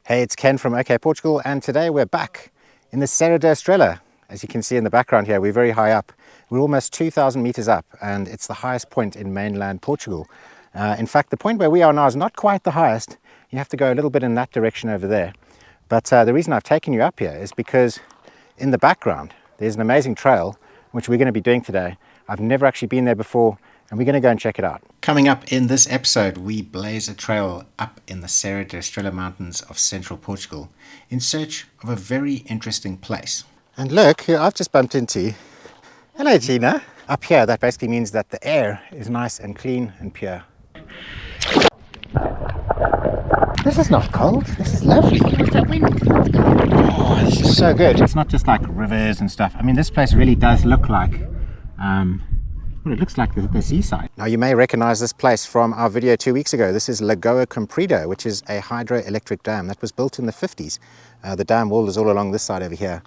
Hey, it's Ken from OKportugal, and today we're back in the Serra da Estrela. As you can see in the background here, we're very high up. We're almost 2,000 meters up, and it's the highest point in mainland Portugal. In fact, the point where we are now is not quite the highest. You have to go a little bit in that direction over there. But the reason I've taken you up here is because in the background, there's an amazing trail, which we're going to be doing today. I've never actually been there before, and we're going to go and check it out. Coming up in this episode, we blaze a trail up in the Serra da Estrela Mountains of Central Portugal in search of a very interesting place. And look, who I've just bumped into. Hello, Gina. Up here, that basically means that the air is nice and clean and pure. This is not cold. This is lovely. Oh, this is so good. It's not just like rivers and stuff. I mean, this place really does look like well, it looks like the seaside. Now, you may recognize this place from our video 2 weeks ago. This is Lagoa Comprida, which is a hydroelectric dam that was built in the 50s. The dam wall is all along this side over here.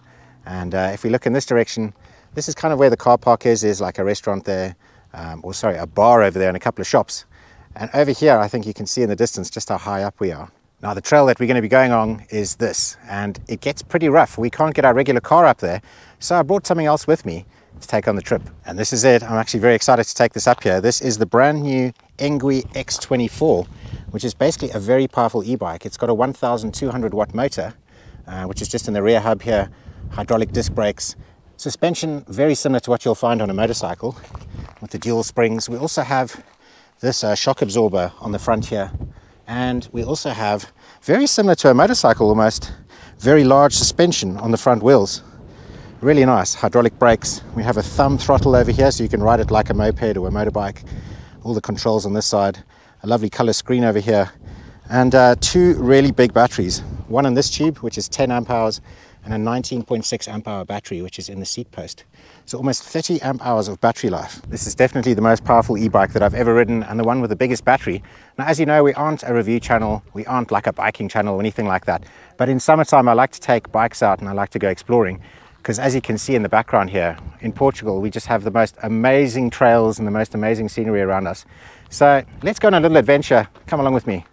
And if we look in this direction, this is kind of where the car park is. There's like a restaurant there, a bar over there and a couple of shops. And over here, I think you can see in the distance just how high up we are. Now, the trail that we're going to be going on is this, and it gets pretty rough. We can't get our regular car up there, so I brought something else with me to take on the trip. And this is it. I'm actually very excited to take this up here. This is the brand new Engwe X24, which is basically a very powerful e-bike. It's got a 1,200 watt motor, which is just in the rear hub here, hydraulic disc brakes, suspension very similar to what you'll find on a motorcycle with the dual springs. We also have this shock absorber on the front here, and we also have, very similar to a motorcycle almost, very large suspension on the front wheels. Really nice hydraulic brakes. We have a thumb throttle over here, so you can ride it like a moped or a motorbike. All the controls on this side, a lovely color screen over here, and two really big batteries. One in this tube, which is 10 amp hours, and a 19.6 amp hour battery, which is in the seat post. So almost 30 amp hours of battery life. This is definitely the most powerful e-bike that I've ever ridden, and the one with the biggest battery. Now, as you know, we aren't a review channel, we aren't like a biking channel or anything like that. But in summertime, I like to take bikes out and I like to go exploring. Because as you can see in the background here, in Portugal, we just have the most amazing trails and the most amazing scenery around us. So let's go on a little adventure. Come along with me.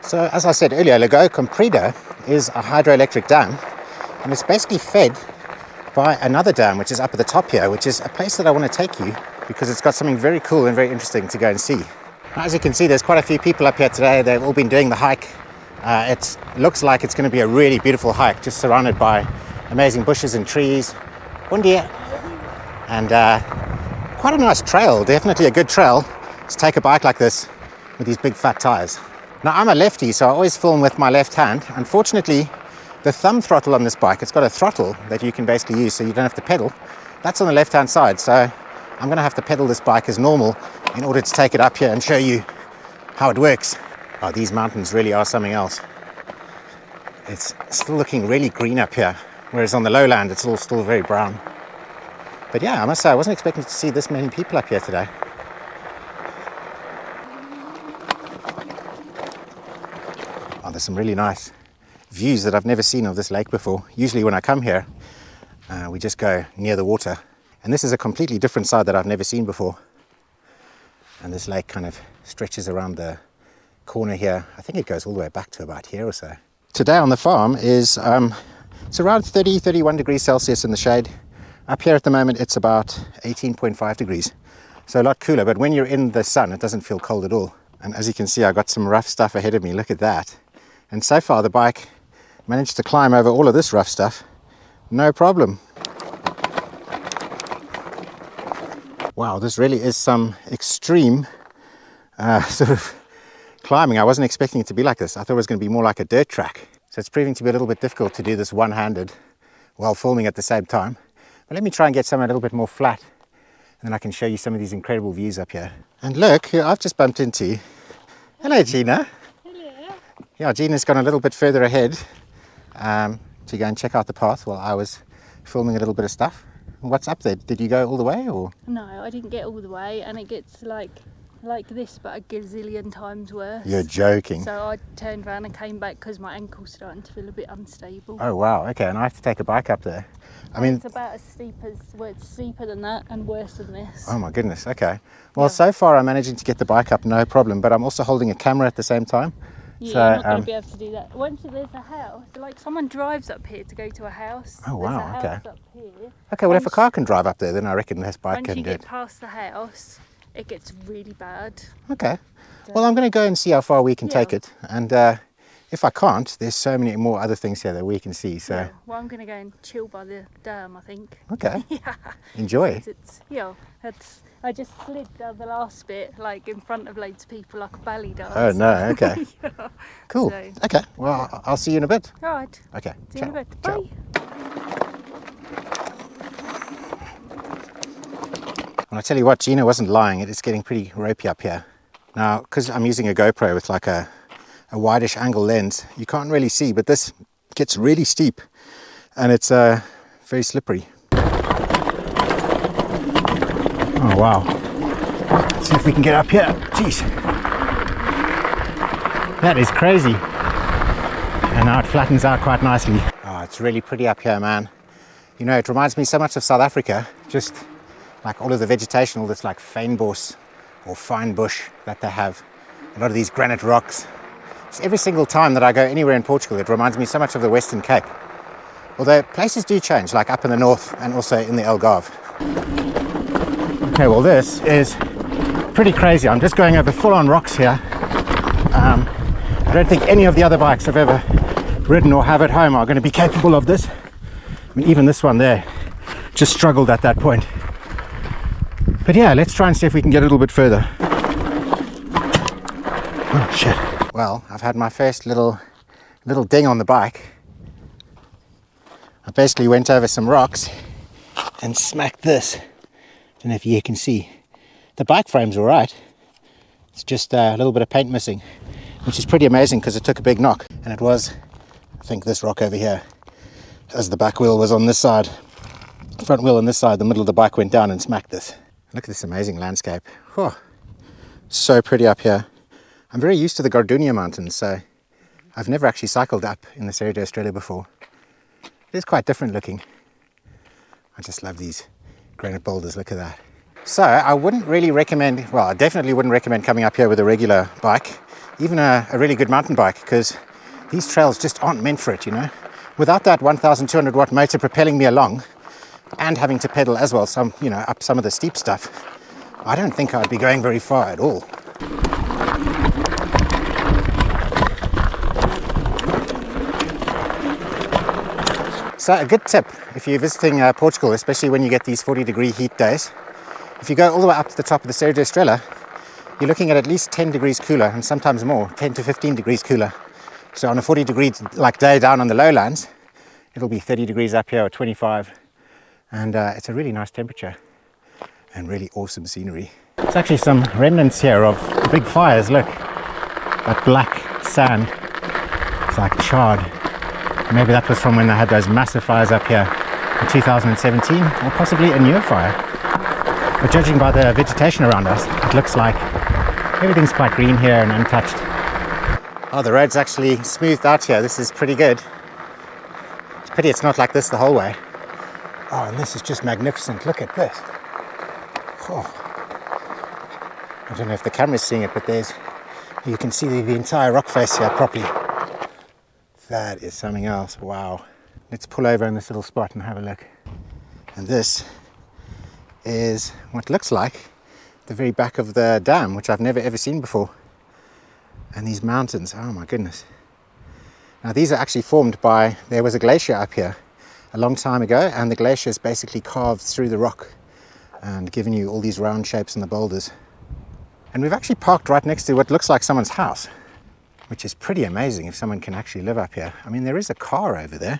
So as I said earlier, Lagoa Comprida is a hydroelectric dam, and it's basically fed by another dam, which is up at the top here, which is a place that I want to take you because it's got something very cool and very interesting to go and see. Now, as you can see, there's quite a few people up here today. They've all been doing the hike. It looks like it's going to be a really beautiful hike, just surrounded by amazing bushes and trees. Bom dia. And quite a nice trail, definitely a good trail to take a bike like this with these big fat tires. Now, I'm a lefty, so I always film with my left hand. Unfortunately, the thumb throttle on this bike, it's got a throttle that you can basically use so you don't have to pedal. That's on the left-hand side, so I'm going to have to pedal this bike as normal in order to take it up here and show you how it works. Oh, these mountains really are something else. It's still looking really green up here, whereas on the lowland it's all still very brown. But yeah, I must say I wasn't expecting to see this many people up here today. Oh, there's some really nice views that I've never seen of this lake before. Usually when I come here, we just go near the water. And this is a completely different side that I've never seen before. And this lake kind of stretches around the corner here. I think it goes all the way back to about here or so. Today on the farm is it's around 31 degrees Celsius in the shade. Up here at the moment it's about 18.5 degrees, so a lot cooler, but when you're in the sun it doesn't feel cold at all. And as you can see, I got some rough stuff ahead of me. Look at that. And so far the bike managed to climb over all of this rough stuff, no problem. Wow, this really is some extreme sort of climbing. I wasn't expecting it to be like this. I thought it was going to be more like a dirt track. So it's proving to be a little bit difficult to do this one-handed while filming at the same time. But let me try and get somewhere a little bit more flat, and then I can show you some of these incredible views up here. And look, who I've just bumped into. Hello, Gina. Hello. Yeah, Gina's gone a little bit further ahead to go and check out the path while I was filming a little bit of stuff. What's up there? Did you go all the way or? No, I didn't get all the way, and it gets like like this, but a gazillion times worse. You're joking. So I turned around and came back because my ankle's starting to feel a bit unstable. Oh wow, okay, and I have to take a bike up there. I mean, it's about as steep as, well, it's steeper than that and worse than this. Oh my goodness, okay. Well, so far I'm managing to get the bike up, no problem, but I'm also holding a camera at the same time. Yeah, so, you're not going to be able to do that. Once there's a house, like someone drives up here to go to a house. Oh wow, there's a house okay. up here. Okay, well if a car can drive up there, then I reckon this bike Once can you do get it. past the house, it gets really bad. Okay. Well, I'm going to go and see how far we can take it, and if I can't, there's so many more other things here that we can see. So. Yeah. Well, I'm going to go and chill by the dam, I think. Okay. Yeah. Enjoy. I just slid down the last bit, like in front of loads of people, like a belly dance. Oh no. Okay. Yeah. Cool. So, okay. Well, I'll see you in a bit. all right. Okay. See you in a bit. Ciao. Bye. Well, I tell you what, Gina wasn't lying. It is getting pretty ropey up here. Now, because I'm using a GoPro with like a wideish angle lens, you can't really see, but this gets really steep and it's very slippery. Oh wow. Let's see if we can get up here. Jeez. That is crazy. And now it flattens out quite nicely. Oh, it's really pretty up here, man. You know, it reminds me so much of South Africa, just like all of the vegetation, all this like fynbos or fine bush that they have, a lot of these granite rocks. So every single time that I go anywhere in Portugal, it reminds me so much of the Western Cape. Although places do change, like up in the north and also in the Algarve. Okay, well this is pretty crazy. I'm just going over full-on rocks here. I don't think any of the other bikes I've ever ridden or have at home are going to be capable of this. I mean, even this one there just struggled at that point. But yeah, let's try and see if we can get a little bit further. Oh shit. Well, I've had my first little ding on the bike. I basically went over some rocks and smacked this. Don't know if you can see. The bike frame's all right. It's just a little bit of paint missing, which is pretty amazing because it took a big knock. And it was, I think, this rock over here, as the back wheel was on this side, front wheel on this side, the middle of the bike went down and smacked this. Look at this amazing landscape. Oh, so pretty up here. I'm very used to the Gardenia Mountains, so I've never actually cycled up in the Serra da Estrela before. It is quite different looking. I just love these granite boulders, look at that. So I wouldn't really recommend, well, I definitely wouldn't recommend coming up here with a regular bike, even a really good mountain bike, because these trails just aren't meant for it, you know. Without that 1,200 watt motor propelling me along and having to pedal as well, some, you know, up some of the steep stuff, I don't think I'd be going very far at all. So a good tip if you're visiting Portugal, especially when you get these 40-degree heat days, if you go all the way up to the top of the Serra da Estrela, you're looking at least 10 degrees cooler and sometimes more, 10 to 15 degrees cooler. So on a 40-degree like day down on the lowlands, it'll be 30 degrees up here or 25, and it's a really nice temperature and really awesome scenery. There's actually some remnants here of the big fires. Look, that black sand, it's like charred. Maybe that was from when they had those massive fires up here in 2017, or possibly a newer fire. But judging by the vegetation around us, it looks like everything's quite green here and untouched. Oh, the road's actually smoothed out here. This is pretty good. It's a pity it's not like this the whole way. Oh, and this is just magnificent. Look at this. Oh. I don't know if the camera's seeing it, but you can see the entire rock face here properly. That is something else. Wow. Let's pull over in this little spot and have a look. And this is what looks like the very back of the dam, which I've never ever seen before. And these mountains, oh my goodness. Now these are actually formed by, there was a glacier up here a long time ago, and the glacier is basically carved through the rock and given you all these round shapes in the boulders. And we've actually parked right next to what looks like someone's house, which is pretty amazing if someone can actually live up here. I mean, there is a car over there.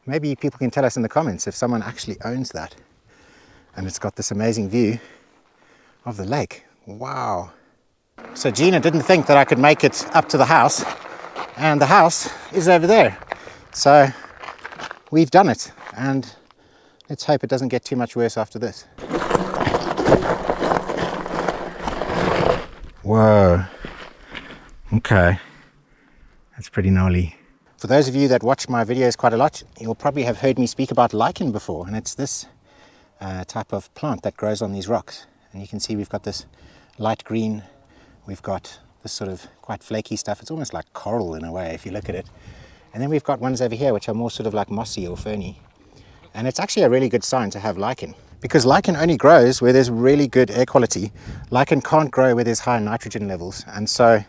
Maybe people can tell us in the comments if someone actually owns that. And it's got this amazing view of the lake. Wow. So Gina didn't think that I could make it up to the house, and the house is over there. So we've done it, and let's hope it doesn't get too much worse after this. Whoa. Okay. That's pretty gnarly. For those of you that watch my videos quite a lot, you'll probably have heard me speak about lichen before, and it's this type of plant that grows on these rocks. And you can see we've got this light green, we've got this sort of quite flaky stuff. It's almost like coral in a way if you look at it. And then we've got ones over here which are more sort of like mossy or ferny. And it's actually a really good sign to have lichen, because lichen only grows where there's really good air quality. Lichen can't grow where there's high nitrogen levels. And so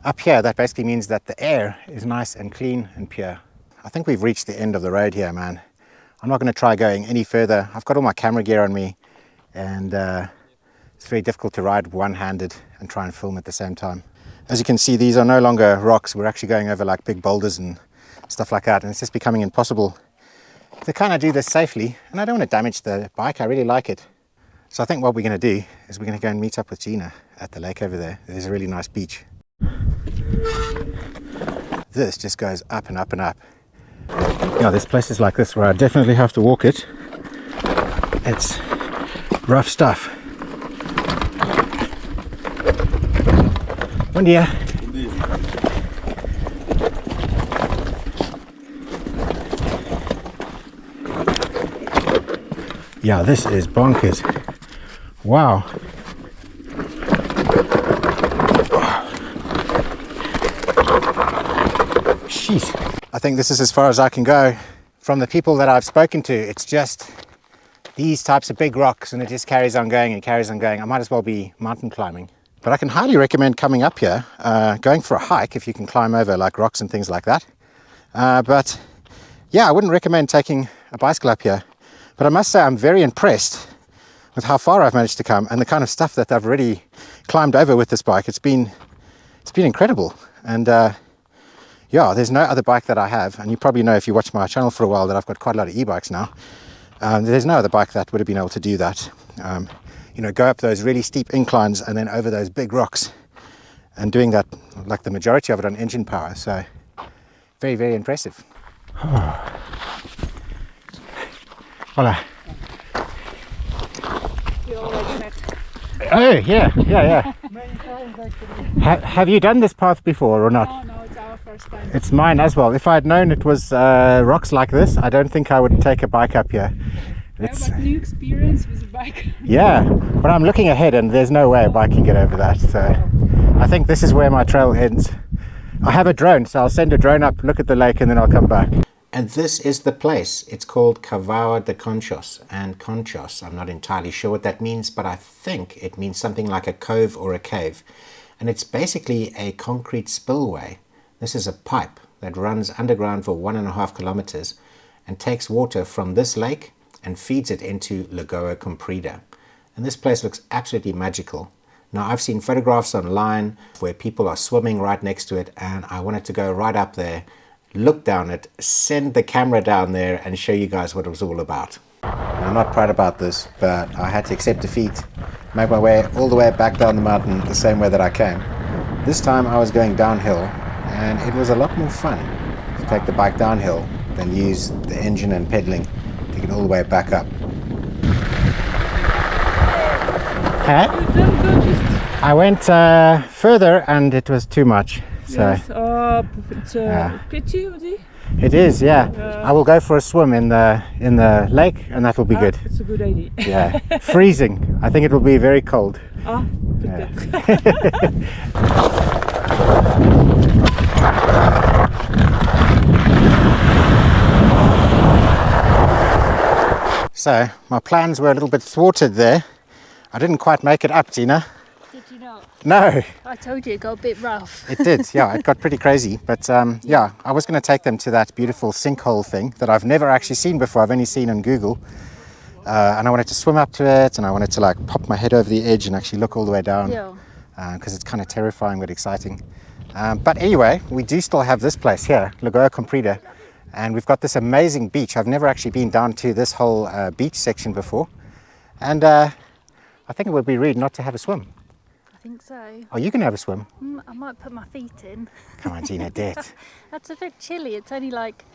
up here, that basically means that the air is nice and clean and pure. I think we've reached the end of the road here, man. I'm not going to try going any further. I've got all my camera gear on me, and it's very difficult to ride one-handed and try and film at the same time. As you can see, these are no longer rocks. We're actually going over like big boulders and stuff like that, and it's just becoming impossible to kind of do this safely. And I don't want to damage the bike. I really like it. So I think what we're going to do is we're going to go and meet up with Gina at the lake over there. There's a really nice beach. This just goes up and up and up. Yeah, there's places like this where I definitely have to walk it. It's rough stuff. Bom dia. Yeah, this is bonkers. Wow. Jeez. I think this is as far as I can go. From the people that I've spoken to, it's just these types of big rocks, and it just carries on going and carries on going. I might as well be mountain climbing. But I can highly recommend coming up here, going for a hike if you can climb over like rocks and things like that. But yeah, I wouldn't recommend taking a bicycle up here. But I must say I'm very impressed with how far I've managed to come and the kind of stuff that I've already climbed over with this bike. It's been incredible. And yeah, there's no other bike that I have, and you probably know if you watch my channel for a while that I've got quite a lot of e-bikes now. There's no other bike that would have been able to do that. You know, go up those really steep inclines and then over those big rocks, and doing that like the majority of it on engine power. So very, very impressive. Hola. Oh, yeah. Many times actually. Have you done this path before or not? No, it's our first time. It's mine as well. If I had known it was rocks like this, I don't think I would take a bike up here. It's a new experience with a bike. Yeah, but I'm looking ahead and there's no way a bike can get over that. So I think this is where my trail ends. I have a drone, so I'll send a drone up, look at the lake, and then I'll come back. And this is the place. It's called Cavao de Conchos. And Conchos, I'm not entirely sure what that means, but I think it means something like a cove or a cave. And it's basically a concrete spillway. This is a pipe that runs underground for 1.5 kilometers and takes water from this lake and feeds it into Lagoa Comprida. And this place looks absolutely magical. Now, I've seen photographs online where people are swimming right next to it, and I wanted to go right up there, look down it, send the camera down there and show you guys what it was all about. Now, I'm not proud about this, but I had to accept defeat, make my way all the way back down the mountain the same way that I came. This time I was going downhill, and it was a lot more fun to take the bike downhill than use the engine and pedaling to get all the way back up. Huh? I went further and it was too much. So Yes, it's a pity, Udi. it is, yeah. I will go for a swim in the lake, and that will be good. It's a good idea. Yeah, freezing. I think it will be very cold. Yeah. So my plans were a little bit thwarted there. I didn't quite make it up, Gina. Did you not? No, I told you it got a bit rough. it did. Yeah, it got pretty crazy. But yeah, I was going to take them to that beautiful sinkhole thing that I've never actually seen before. I've only seen on Google. And I wanted to swim up to it, and I wanted to like pop my head over the edge and actually look all the way down. Yeah. Because it's kind of terrifying but exciting. But anyway, we do still have this place here, Lagoa Comprida, and we've got this amazing beach. I've never actually been down to this whole beach section before, and I think it would be rude not to have a swim. I think so. Oh, you can have a swim. I might put my feet in. Come on, Gina, do it. That's a bit chilly. It's only like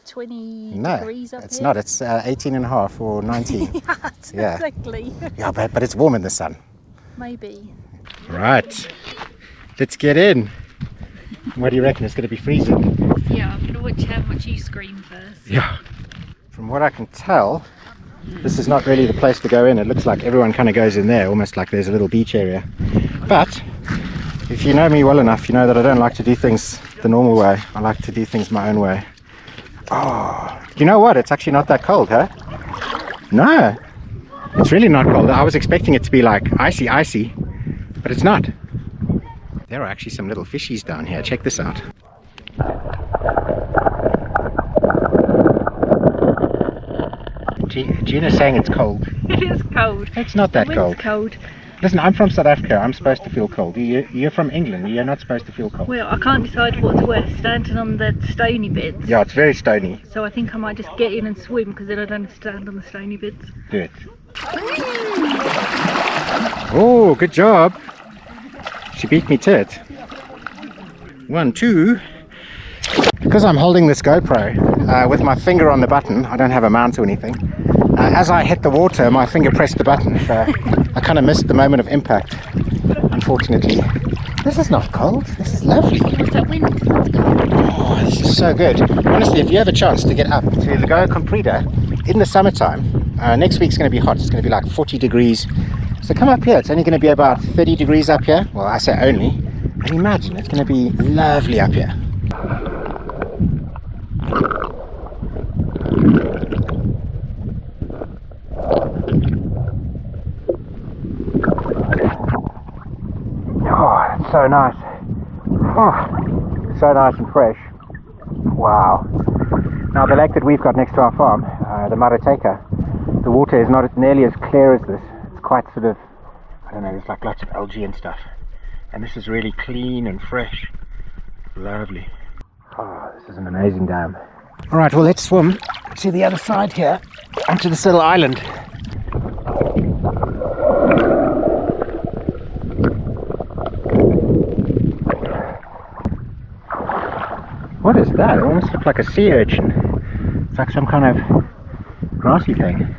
20 No, degrees up it's here. not. It's 18 and a half or 19. Yeah, Yeah. exactly. Yeah, but it's warm in the sun. Maybe. Right, let's get in. What do you reckon? It's going to be freezing. Yeah, I'm going to watch how much you scream first. Yeah. From what I can tell, this is not really the place to go in. It looks like everyone kind of goes in there, almost like there's a little beach area. But if you know me well enough, you know that I don't like to do things the normal way. I like to do things my own way. Oh, you know what? It's actually not that cold, huh? No, it's really not cold. I was expecting it to be like icy, but it's not. There are actually some little fishies down here. Check this out. Gina's saying it's cold. It is cold. It's not that The wind's cold. cold. Listen, I'm from South Africa. I'm supposed to feel cold. You're from England. You're not supposed to feel cold. Well, I can't decide what to wear standing on the stony bits. Yeah, it's very stony. So I think I might just get in and swim because then I don't stand on the stony bits. Do it. Oh, good job. She beat me to it. 1, 2. Because I'm holding this GoPro with my finger on the button, I don't have a mount or anything. As I hit the water, my finger pressed the button, so I kind of missed the moment of impact, unfortunately. This is not cold. This is lovely. What's that wind? Oh, this is so good. Honestly, if you have a chance to get up to Lagoa Comprida in the summertime, next week's going to be hot. It's going to be like 40 degrees. So come up here. It's only going to be about 30 degrees up here. Well, I say only. And imagine, it's going to be lovely up here. Oh, it's so nice. Oh, so nice and fresh. Wow. Now the lake that we've got next to our farm, the Maroteka, the water is not nearly as clear as this. It's quite sort of, I don't know, there's like lots of algae and stuff. And this is really clean and fresh. Lovely. Oh, this is an amazing dam. Alright, well let's swim to the other side here, onto this little island. What is that? It almost looks like a sea urchin. It's like some kind of grassy thing.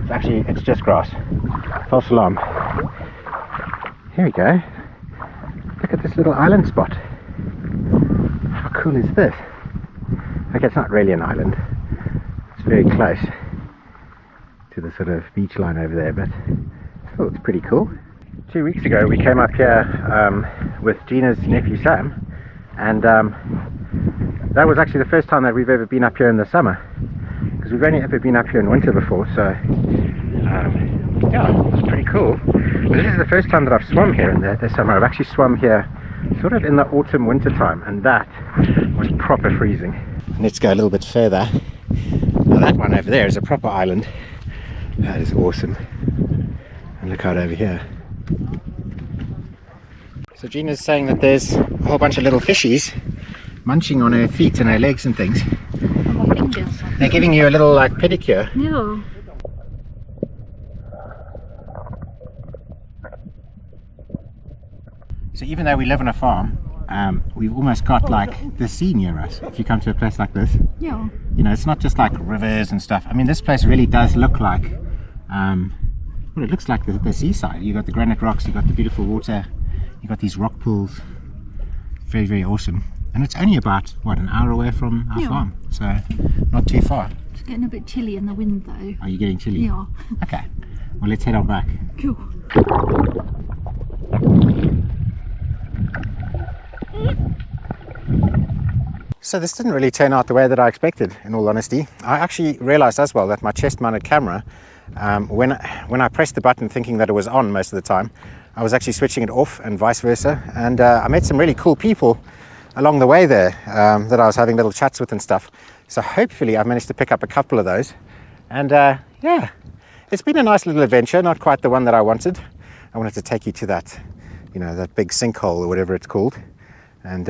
It's just grass. False alarm. Here we go. Look at this little island spot. How cool is this? Okay, it's not really an island. It's very close to the sort of beach line over there, but I thought it's pretty cool. 2 weeks ago we came up here with Gina's nephew Sam, and that was actually the first time that we've ever been up here in the summer, because we've only ever been up here in winter before, so yeah, it was pretty cool. But this is the first time that I've swum here in the summer. I've actually swum here sort of in the autumn winter time, and that was proper freezing. Let's go a little bit further. Now that one over there is a proper island. That is awesome. And look out over here. So Gina's saying that there's a whole bunch of little fishies munching on her feet and her legs and things. On my fingers. They're giving you a little like pedicure. Yeah. So even though we live on a farm, we've almost got like the sea near us. If you come to a place like this, Yeah. you know, it's not just like rivers and stuff. I mean, this place really does look like, well, it looks like the seaside. You've got the granite rocks, you've got the beautiful water, you've got these rock pools. Very, very awesome. And it's only about, what, an hour away from our farm, so not too far. It's getting a bit chilly in the wind though. Are you getting chilly? Yeah. Okay, well let's head on back. Cool. So this didn't really turn out the way that I expected, in all honesty. I actually realized as well that my chest mounted camera, when I pressed the button thinking that it was on most of the time, I was actually switching it off and vice versa. And I met some really cool people along the way there that I was having little chats with and stuff. So hopefully I've managed to pick up a couple of those. And yeah, it's been a nice little adventure, not quite the one that I wanted. I wanted to take you to that, you know, that big sinkhole or whatever it's called, and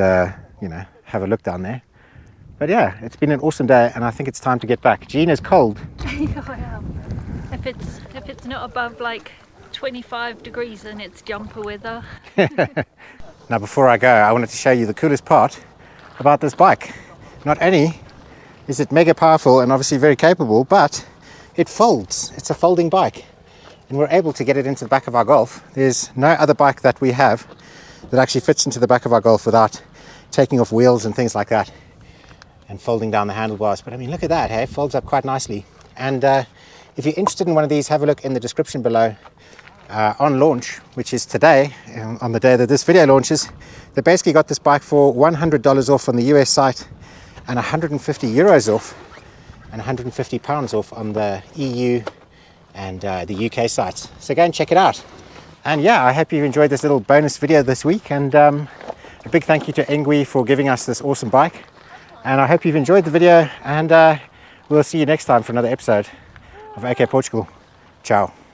you know, have a look down there. But yeah, it's been an awesome day, and I think it's time to get back. Gina's cold. Yeah, I am. If it's not above like 25 degrees, then it's jumper weather. Now before I go, I wanted to show you the coolest part about this bike. Not only is it mega powerful and obviously very capable, but it folds. It's a folding bike. and we're able to get it into the back of our Golf. There's no other bike that we have that actually fits into the back of our Golf without taking off wheels and things like that and folding down the handlebars. But I mean, look at that, hey, it folds up quite nicely. And if you're interested in one of these, have a look in the description below. On launch, which is today, on the day that this video launches, they basically got this bike for $100 off on the US site and 150 euros off and 150 pounds off on the EU and the UK sites. So go and check it out. And yeah, I hope you enjoyed this little bonus video this week, and a big thank you to Engwe for giving us this awesome bike. And I hope you've enjoyed the video, and we'll see you next time for another episode of OKportugal. Ciao.